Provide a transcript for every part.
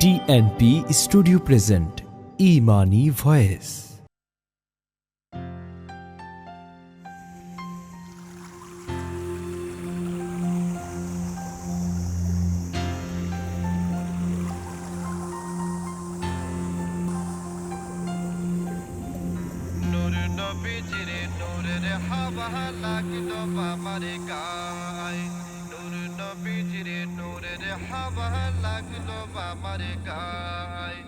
TNP studio present ইমানি voice. নূর নবীজির নূরের হাওয়া লাগিলো আমার গায়, নূর নবীজির নূরের হাওয়া লাগিলো আমার গায়।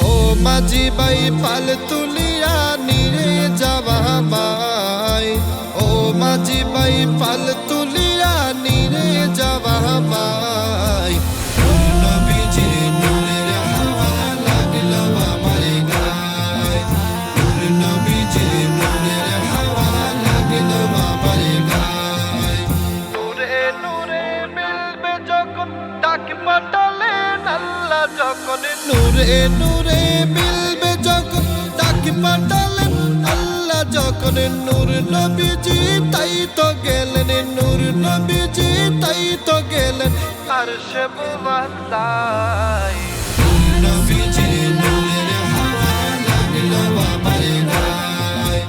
ও মাঝি ভাই পাল তুলিয়া নিরে যাওয়া মায়, ও মাঝি ভাই পাল তুলিয়া নিরে যাওয়া মায়। নূরে নূরে মিলবে যখন ডাক পাঠালেন আল্লাহ, যখন নূর নবীজি তাই তো গেলেন, নূর নবীজি তাই তো গেলেন আরশে মুআল্লায়। নবীজি নূরের হাওয়া লাগলো আমার গায়,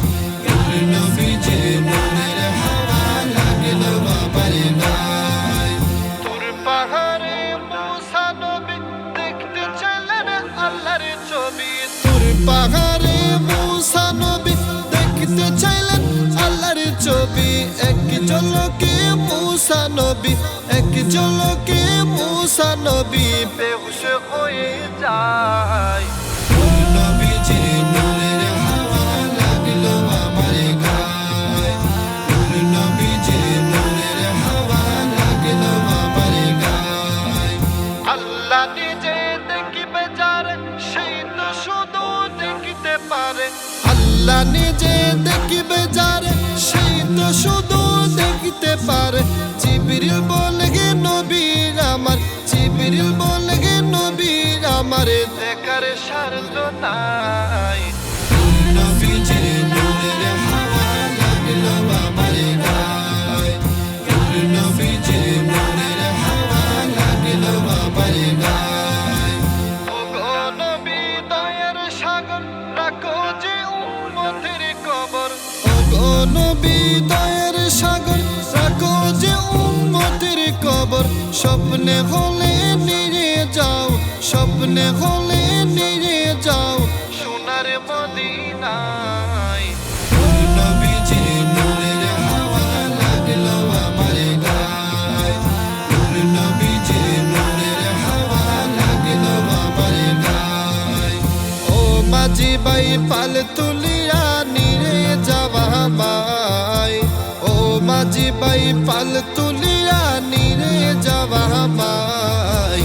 নূর নবীজি নূরের হাওয়া লাগলো আমার গায়। তুর পাহাড়ে মুসা নবী দেখতে চাইলেন আল্লাহর ছবি, তুর পাহাড়ে মুসা নবী দেখতে চাইলেন আল্লাহর ছবি। এক ঝলকে মুসা নবী, এক ঝলকে মুসা নবী বেহুশ হয়ে যায়। নবীজি নূরের হাওয়া লাগলো আমার গায়, নূর নবীজি নূরের হাওয়া লাগলো আমার গায়। আল্লাহ নিজে দেখিবে যারে সেই তো শুধু দেখিতে পারে, আল্লাহ নিজে দেখিবে যারে সেই তো শুধু দেখিতে পারে। জিবরিল বলে গে নবীর আমার, জিবরিল বলে গে নবীর আমার দেখার সাধ্য নাই। নবীজি নূরের হাওয়া লাগলো আমার গায়, নূর নবীজি নূরের হাওয়া লাগলো আমার গায়। ও গো নবী দয়ার সাগর রাখো যে উম্মতের কবর, ও গো নবী দয়ার সাগর রাখো যে উম্মতের কবর। স্বপ্নে হলে নিয়ে যাও, স্বপ্নে হলে নিয়ে যাও সোনার মদিনায়। নবীজি নূরের হাওয়া লাগলো আমার গায়, নূর নবীজি নূরের হাওয়া লাগলো আমার গায়। ও মাঝি ভাই পাল তুলিয়া নিরে যাওয়া মায়, ও মাঝি ভাই পাল তুলিয়া নিরে যাওয়া মায়।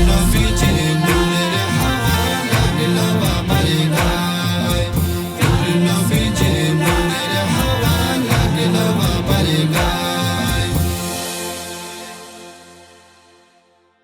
নবীজি নূরের হাওয়া লাগলো আমার গায়, নূর নবী